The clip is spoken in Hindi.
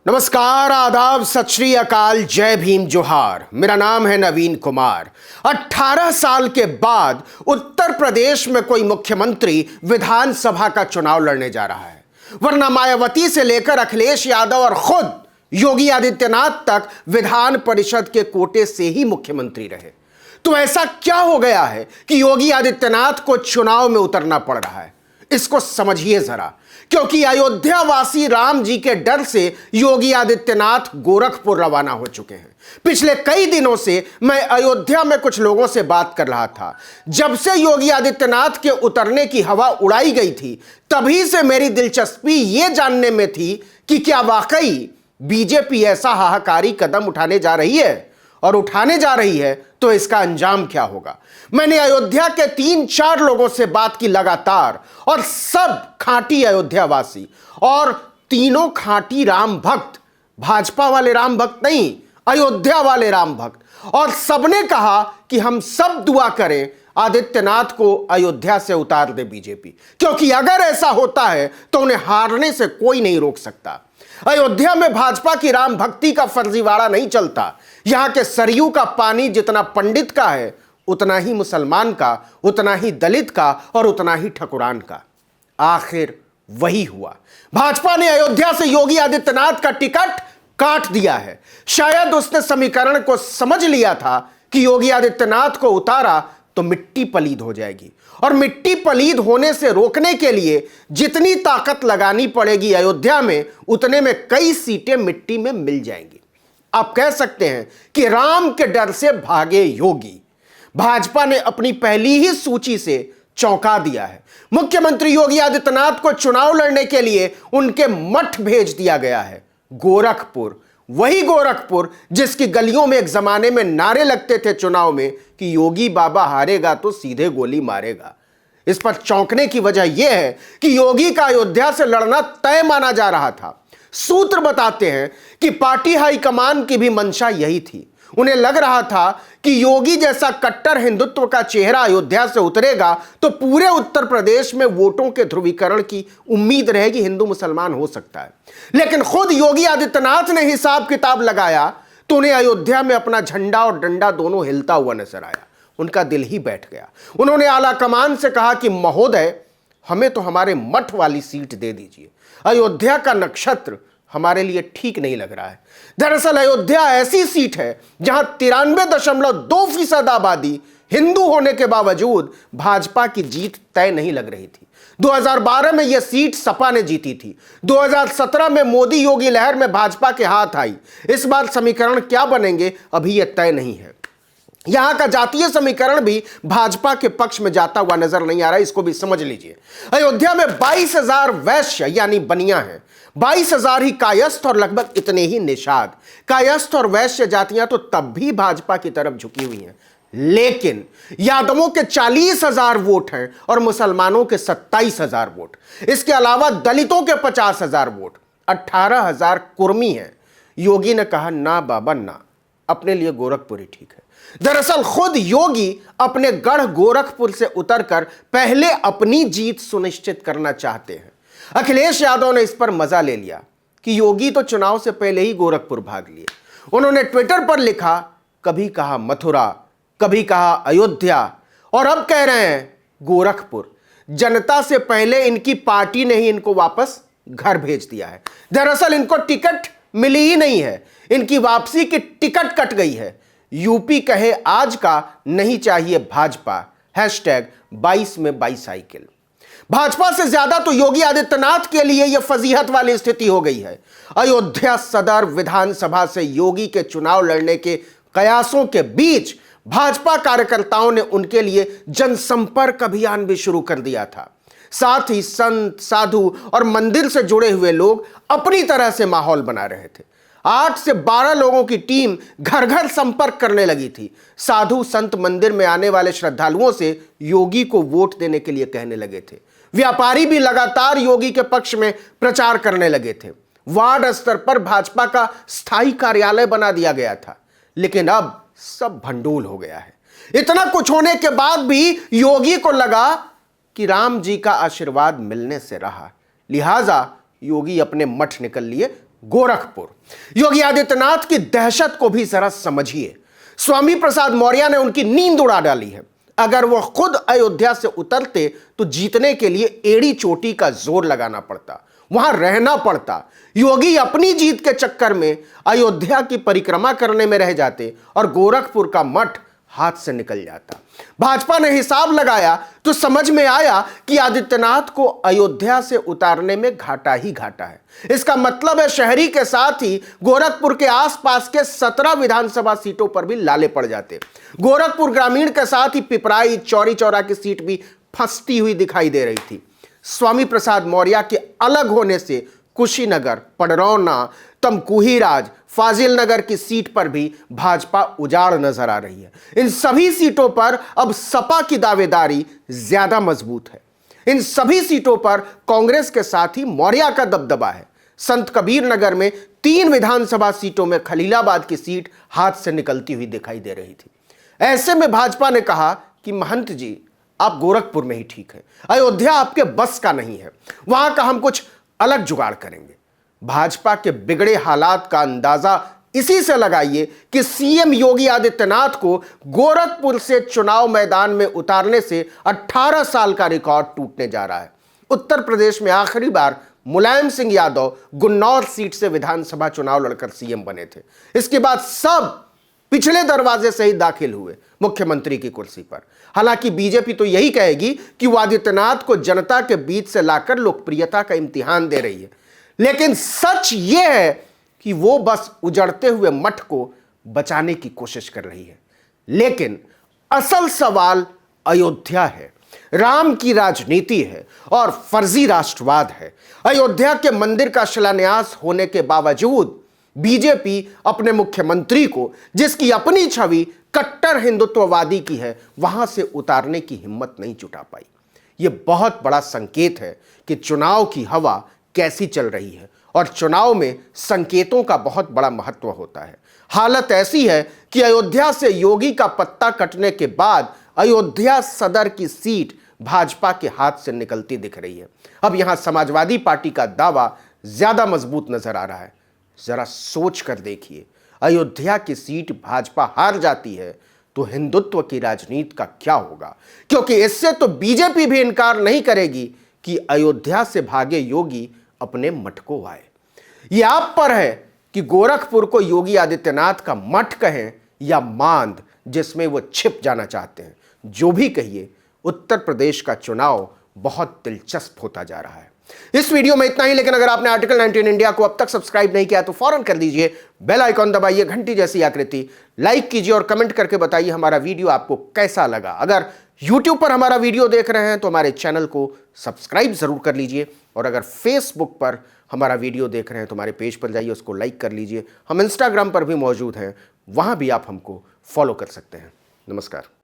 नमस्कार, आदाब, सत श्री अकाल, जय भीम, जोहार। मेरा नाम है नवीन कुमार। 18 साल के बाद उत्तर प्रदेश में कोई मुख्यमंत्री विधानसभा का चुनाव लड़ने जा रहा है, वरना मायावती से लेकर अखिलेश यादव और खुद योगी आदित्यनाथ तक विधान परिषद के कोटे से ही मुख्यमंत्री रहे। तो ऐसा क्या हो गया है कि योगी आदित्यनाथ को चुनाव में उतरना पड़ रहा है? इसको समझिए जरा, क्योंकि अयोध्या वासी राम जी के डर से योगी आदित्यनाथ गोरखपुर रवाना हो चुके हैं। पिछले कई दिनों से मैं अयोध्या में कुछ लोगों से बात कर रहा था। जब से योगी आदित्यनाथ के उतरने की हवा उड़ाई गई थी, तभी से मेरी दिलचस्पी यह जानने में थी कि क्या वाकई बीजेपी ऐसा हाहाकारी कदम उठाने जा रही है, और उठाने जा रही है तो इसका अंजाम क्या होगा। मैंने अयोध्या के 3-4 लोगों से बात की लगातार, और सब खांटी अयोध्यावासी, और तीनों खांटी राम भक्त, भाजपा वाले राम भक्त नहीं, अयोध्या वाले राम भक्त। और सबने कहा कि हम सब दुआ करें आदित्यनाथ को अयोध्या से उतार दे बीजेपी, क्योंकि अगर ऐसा होता है तो उन्हें हारने से कोई नहीं रोक सकता। अयोध्या में भाजपा की राम भक्ति का फर्जीवाड़ा नहीं चलता। यहां के सरयू का पानी जितना पंडित का है, उतना ही मुसलमान का, उतना ही दलित का, और उतना ही ठकुरान का। आखिर वही हुआ। भाजपा ने अयोध्या से योगी आदित्यनाथ का टिकट काट दिया है। शायद उसने समीकरण को समझ लिया था कि योगी आदित्यनाथ को उतारा तो मिट्टी पलीद हो जाएगी, और मिट्टी पलीद होने से रोकने के लिए जितनी ताकत लगानी पड़ेगी अयोध्या में, उतने में कई सीटें मिट्टी में मिल जाएंगी। आप कह सकते हैं कि राम के डर से भागे योगी। भाजपा ने अपनी पहली ही सूची से चौंका दिया है। मुख्यमंत्री योगी आदित्यनाथ को चुनाव लड़ने के लिए उनके मठ भेज दिया गया है, गोरखपुर। वही गोरखपुर जिसकी गलियों में एक जमाने में नारे लगते थे चुनाव में कि योगी बाबा हारेगा तो सीधे गोली मारेगा। इस पर चौंकने की वजह यह है कि योगी का अयोध्या से लड़ना तय माना जा रहा था। सूत्र बताते हैं कि पार्टी हाईकमान की भी मंशा यही थी। उन्हें लग रहा था कि योगी जैसा कट्टर हिंदुत्व का चेहरा अयोध्या से उतरेगा तो पूरे उत्तर प्रदेश में वोटों के ध्रुवीकरण की उम्मीद रहेगी, हिंदू मुसलमान हो सकता है। लेकिन खुद योगी आदित्यनाथ ने हिसाब किताब लगाया तो उन्हें अयोध्या में अपना झंडा और डंडा दोनों हिलता हुआ नजर आया। उनका दिल ही बैठ गया। उन्होंने आला कमान से कहा कि महोदय, हमें तो हमारे मठ वाली सीट दे दीजिए। अयोध्या का नक्षत्र हमारे लिए ठीक नहीं लग रहा है। दरअसल अयोध्या ऐसी सीट है जहां 93.2% आबादी हिंदू होने के बावजूद भाजपा की जीत तय नहीं लग रही थी। 2012 में यह सीट सपा ने जीती थी। 2017 में मोदी योगी लहर में भाजपा के हाथ आई। इस बार समीकरण क्या बनेंगे अभी यह तय नहीं है। यहां का जातीय समीकरण भी भाजपा के पक्ष में जाता हुआ नजर नहीं आ रहा है, इसको भी समझ लीजिए। अयोध्या में 22,000 वैश्य यानी बनिया हैं, 22,000 ही कायस्थ और लगभग इतने ही निषाद। कायस्थ और वैश्य जातियां तो तब भी भाजपा की तरफ झुकी हुई हैं, लेकिन यादवों के 40,000 वोट हैं और मुसलमानों के 27,000 वोट। इसके अलावा दलितों के 50,000 वोट, 18,000 कुर्मी हैं। योगी ने कहा, ना बाबा ना, अपने लिए गोरखपुर ही ठीक है। दरअसल खुद योगी अपने गढ़ गोरखपुर से उतरकर पहले अपनी जीत सुनिश्चित करना चाहते हैं। अखिलेश यादव ने इस पर मजा ले लिया कि योगी तो चुनाव से पहले ही गोरखपुर भाग लिए। उन्होंने ट्विटर पर लिखा, कभी कहा मथुरा, कभी कहा अयोध्या, और अब कह रहे हैं गोरखपुर। जनता से पहले इनकी पार्टी ने ही इनको वापस घर भेज दिया है। दरअसल इनको टिकट मिली ही नहीं है, इनकी वापसी की टिकट कट गई है। यूपी कहे आज का नहीं चाहिए भाजपा, #22 में बाईसाइकिल। भाजपा से ज्यादा तो योगी आदित्यनाथ के लिए यह फजीहत वाली स्थिति हो गई है। अयोध्या सदर विधानसभा से योगी के चुनाव लड़ने के कयासों के बीच भाजपा कार्यकर्ताओं ने उनके लिए जनसंपर्क अभियान भी शुरू कर दिया था। साथ ही संत, साधु और मंदिर से जुड़े हुए लोग अपनी तरह से माहौल बना रहे थे। 8 से 12 लोगों की टीम घर घर संपर्क करने लगी थी। साधु संत मंदिर में आने वाले श्रद्धालुओं से योगी को वोट देने के लिए कहने लगे थे। व्यापारी भी लगातार योगी के पक्ष में प्रचार करने लगे थे। वार्ड स्तर पर भाजपा का स्थायी कार्यालय बना दिया गया था, लेकिन अब सब भंडूल हो गया है। इतना कुछ होने के बाद भी योगी को लगा कि राम जी का आशीर्वाद मिलने से रहा, लिहाजा योगी अपने मठ निकल लिए गोरखपुर। योगी आदित्यनाथ की दहशत को भी जरा समझिए। स्वामी प्रसाद मौर्य ने उनकी नींद उड़ा डाली है। अगर वो खुद अयोध्या से उतरते तो जीतने के लिए एड़ी चोटी का जोर लगाना पड़ता, वहां रहना पड़ता। योगी अपनी जीत के चक्कर में अयोध्या की परिक्रमा करने में रह जाते और गोरखपुर का मठ हाथ से निकल जाता। भाजपा ने हिसाब लगाया तो समझ में आया कि आदित्यनाथ को अयोध्या से उतारने में घाटा ही घाटा है। इसका मतलब है शहरी के साथ ही गोरखपुर के आसपास के 17 विधानसभा सीटों पर भी लाले पड़ जाते। गोरखपुर ग्रामीण के साथ ही पिपराई, चौरी चौरा की सीट भी फंसती हुई दिखाई दे रही थी। स्वामी प्रसाद मौर्य के अलग होने से कुशीनगर, पडरौना, तमकुहीराज, फाजिल नगर की सीट पर भी भाजपा उजाड़ नजर आ रही है। इन सभी सीटों पर अब सपा की दावेदारी ज्यादा मजबूत है। इन सभी सीटों पर कांग्रेस के साथ ही मौर्य का दबदबा है। संत कबीर नगर में 3 विधानसभा सीटों में खलीलाबाद की सीट हाथ से निकलती हुई दिखाई दे रही थी। ऐसे में भाजपा ने कहा कि महंत जी, आप गोरखपुर में ही ठीक है, अयोध्या आपके बस का नहीं है, वहां का हम कुछ अलग जुगाड़ करेंगे। भाजपा के बिगड़े हालात का अंदाजा इसी से लगाइए कि सीएम योगी आदित्यनाथ को गोरखपुर से चुनाव मैदान में उतारने से 18 साल का रिकॉर्ड टूटने जा रहा है। उत्तर प्रदेश में आखिरी बार मुलायम सिंह यादव गुन्नौर सीट से विधानसभा चुनाव लड़कर सीएम बने थे। इसके बाद सब पिछले दरवाजे से ही दाखिल हुए मुख्यमंत्री की कुर्सी पर। हालांकि बीजेपी तो यही कहेगी कि वो आदित्यनाथ को जनता के बीच से लाकर लोकप्रियता का इम्तिहान दे रही है, लेकिन सच यह है कि वो बस उजड़ते हुए मठ को बचाने की कोशिश कर रही है। लेकिन असल सवाल अयोध्या है, राम की राजनीति है और फर्जी राष्ट्रवाद है। अयोध्या के मंदिर का शिलान्यास होने के बावजूद बीजेपी अपने मुख्यमंत्री को, जिसकी अपनी छवि कट्टर हिंदुत्ववादी की है, वहां से उतारने की हिम्मत नहीं जुटा पाई। यह बहुत बड़ा संकेत है कि चुनाव की हवा कैसी चल रही है और चुनाव में संकेतों का बहुत बड़ा महत्व होता है। हालत ऐसी है कि अयोध्या से योगी का पत्ता कटने के बाद अयोध्या सदर की सीट भाजपा के हाथ से निकलती दिख रही है। अब यहां समाजवादी पार्टी का दावा ज्यादा मजबूत नजर आ रहा है। जरा सोच कर देखिए, अयोध्या की सीट भाजपा हार जाती है तो हिंदुत्व की राजनीति का क्या होगा? क्योंकि इससे तो बीजेपी भी इनकार नहीं करेगी कि अयोध्या से भागे योगी अपने मठ को आए। यह आप पर है कि गोरखपुर को योगी आदित्यनाथ का मठ कहें या मांद जिसमें वो छिप जाना चाहते हैं। जो भी कहिए, उत्तर प्रदेश का चुनाव बहुत दिलचस्प होता जा रहा है। इस वीडियो में इतना ही, लेकिन अगर आपने आर्टिकल 19 इंडिया को अब तक सब्सक्राइब नहीं किया तो फौरन कर दीजिए, बेल आइकॉन दबाइए, घंटी जैसी आकृति, लाइक कीजिए और कमेंट करके बताइए हमारा वीडियो आपको कैसा लगा। अगर YouTube पर हमारा वीडियो देख रहे हैं तो हमारे चैनल को सब्सक्राइब जरूर कर लीजिए और अगर Facebook पर हमारा वीडियो देख रहे हैं तो हमारे पेज पर जाइए, उसको लाइक कर लीजिए। हम Instagram पर भी मौजूद हैं, वहां भी आप हमको फॉलो कर सकते हैं। नमस्कार।